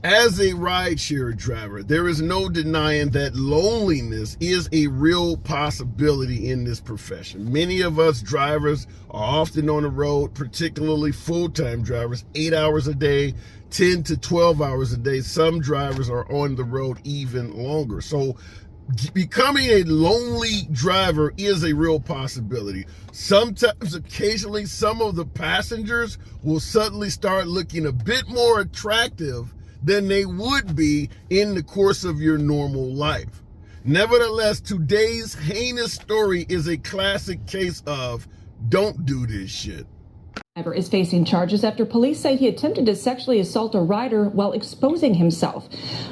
As a rideshare driver, there is no denying that loneliness is a real possibility in this profession. Many of us drivers are often on the road, particularly full-time drivers, 8 hours a day, 10 to 12 hours a day. Some drivers are on the road even longer. So becoming a lonely driver is a real possibility. Sometimes, occasionally, some of the passengers will suddenly start looking a bit more attractive than they would be in the course of your normal life. Nevertheless, today's heinous story is a classic case of don't do this shit. Is facing charges after police say he attempted to sexually assault a rider while exposing himself.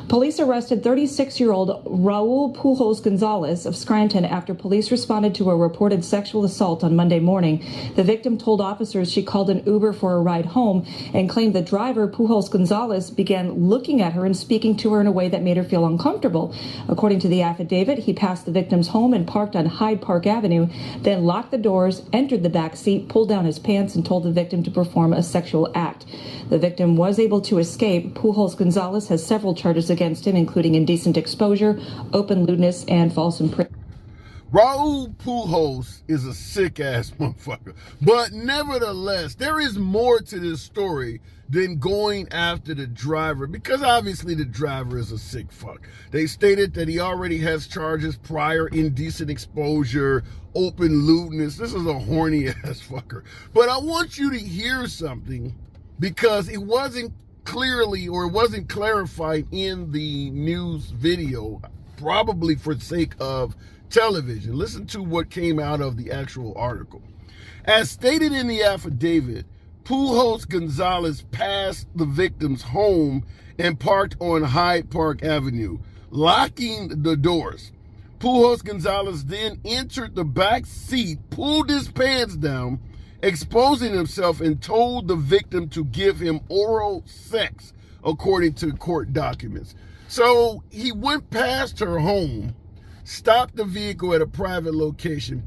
Police arrested 36-year-old Raul Pujols Gonzalez of Scranton after police responded to a reported sexual assault on Monday morning. The victim told officers she called an Uber for a ride home and claimed the driver, Pujols Gonzalez, began looking at her and speaking to her in a way that made her feel uncomfortable. According to the affidavit, he passed the victim's home and parked on Hyde Park Avenue, then locked the doors, entered the back seat, pulled down his pants, and told the victim to perform a sexual act. The victim was able to escape. Pujols Gonzalez has several charges against him, including indecent exposure, open lewdness, and false imprisonment. Raul Pujols is a sick-ass motherfucker. But nevertheless, there is more to this story than going after the driver, because obviously the driver is a sick fuck. They stated that he already has charges prior: indecent exposure, open lewdness. This is a horny-ass fucker. But I want you to hear something, because it wasn't clearly, or it wasn't clarified in the news video, probably for the sake of television. Listen to what came out of the actual article. As stated in the affidavit, Pujols Gonzalez passed the victim's home and parked on Hyde Park Avenue, locking the doors. Pujols Gonzalez then entered the back seat, pulled his pants down, exposing himself, and told the victim to give him oral sex, according to court documents. So he went past her home, stopped the vehicle at a private location,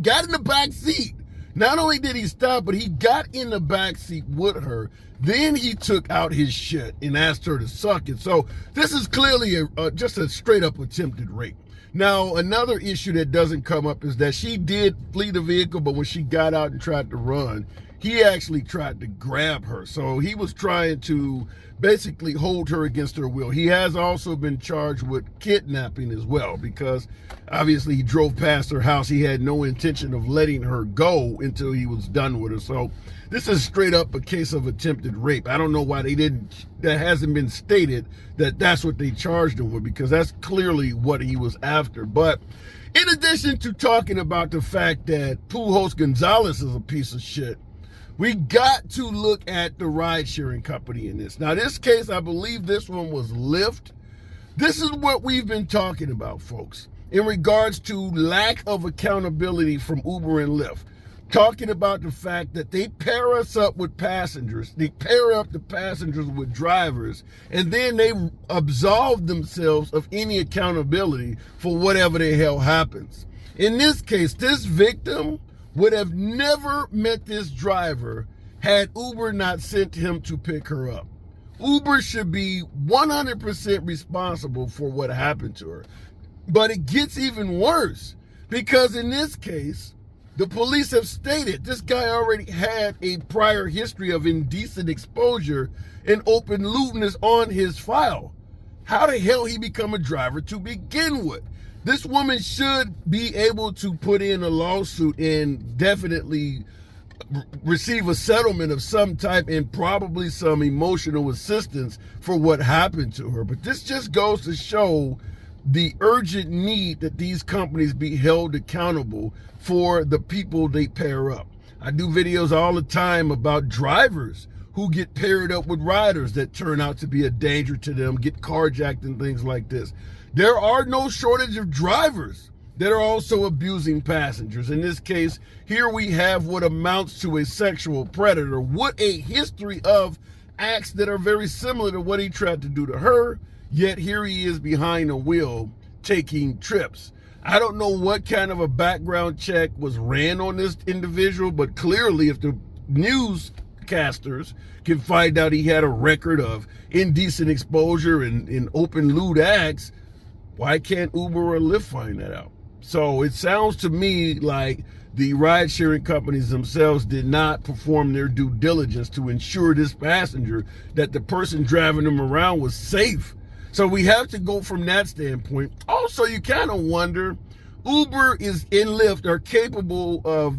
got in the back seat. Not only did he stop, but he got in the back seat with her. Then he took out his shit and asked her to suck it. So this is clearly just a straight up attempted rape. Now, another issue that doesn't come up is that she did flee the vehicle, but when she got out and tried to run, he actually tried to grab her. So he was trying to basically hold her against her will. He has also been charged with kidnapping as well, because obviously he drove past her house. He had no intention of letting her go until he was done with her. So this is straight up a case of attempted rape. I don't know why that hasn't been stated that that's what they charged him with, because that's clearly what he was after. But in addition to talking about the fact that Pujols Gonzalez is a piece of shit, we got to look at the ride-sharing company in this. Now, this case, I believe this one was Lyft. This is what we've been talking about, folks, in regards to lack of accountability from Uber and Lyft. Talking about the fact that they pair us up with passengers, they pair up the passengers with drivers, and then they absolve themselves of any accountability for whatever the hell happens. In this case, this victim would have never met this driver had Uber not sent him to pick her up. Uber should be 100% responsible for what happened to her. But it gets even worse, because in this case, the police have stated this guy already had a prior history of indecent exposure and open lewdness on his file. How the hell he become a driver to begin with? This woman should be able to put in a lawsuit and definitely receive a settlement of some type and probably some emotional assistance for what happened to her. But this just goes to show the urgent need that these companies be held accountable for the people they pair up. I do videos all the time about drivers who get paired up with riders that turn out to be a danger to them, get carjacked and things like this. There are no shortage of drivers that are also abusing passengers. In this case, here we have what amounts to a sexual predator. What a history of acts that are very similar to what he tried to do to her, yet here he is behind the wheel taking trips. I don't know what kind of a background check was ran on this individual, but clearly if the news podcasters can find out he had a record of indecent exposure and open lewd acts, why can't Uber or Lyft find that out? So it sounds to me like the ride-sharing companies themselves did not perform their due diligence to ensure this passenger that the person driving them around was safe. So we have to go from that standpoint. Also, you kind of wonder, Uber and Lyft are capable of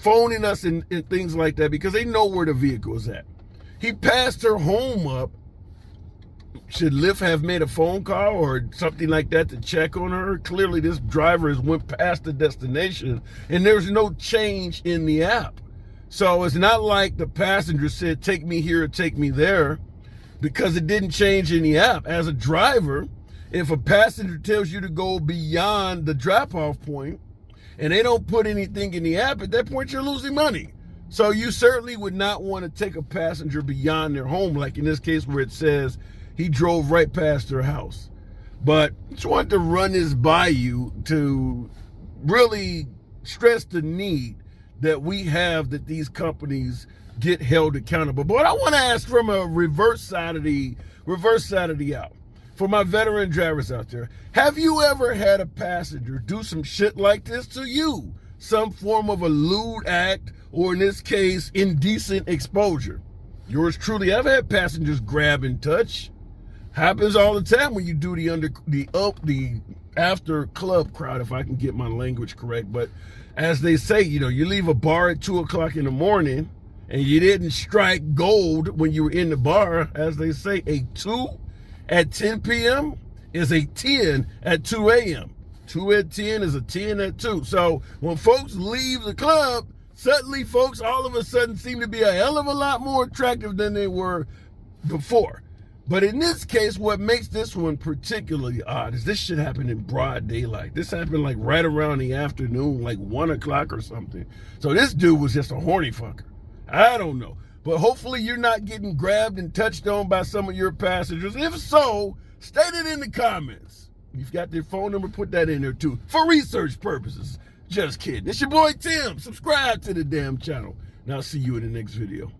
phoning us and things like that because they know where the vehicle is at. He passed her home up. Should Lyft have made a phone call or something like that to check on her? Clearly, this driver has went past the destination and there's no change in the app. So it's not like the passenger said, take me here or take me there, because it didn't change in the app. As a driver, if a passenger tells you to go beyond the drop-off point and they don't put anything in the app, at that point you're losing money. So you certainly would not want to take a passenger beyond their home, like in this case where it says he drove right past her house. But just wanted to run this by you to really stress the need that we have that these companies get held accountable. But I want to ask from a reverse side of the aisle, for my veteran drivers out there, have you ever had a passenger do some shit like this to you? Some form of a lewd act, or in this case, indecent exposure. Yours truly, I've had passengers grab and touch. Happens all the time when you do the after club crowd, if I can get my language correct. But as they say, you leave a bar at 2:00 in the morning and you didn't strike gold when you were in the bar. As they say, a 2 at 10 p.m. is a 10 at 2 a.m. 2 at 10 is a 10 at 2. So when folks leave the club, suddenly folks all of a sudden seem to be a hell of a lot more attractive than they were before. But in this case, what makes this one particularly odd is this shit happened in broad daylight. This happened like right around the afternoon, like 1 o'clock or something. So this dude was just a horny fucker. I don't know. But hopefully you're not getting grabbed and touched on by some of your passengers. If so, state it in the comments. If you've got their phone number, put that in there too, for research purposes. Just kidding. It's your boy Tim. Subscribe to the damn channel. And I'll see you in the next video.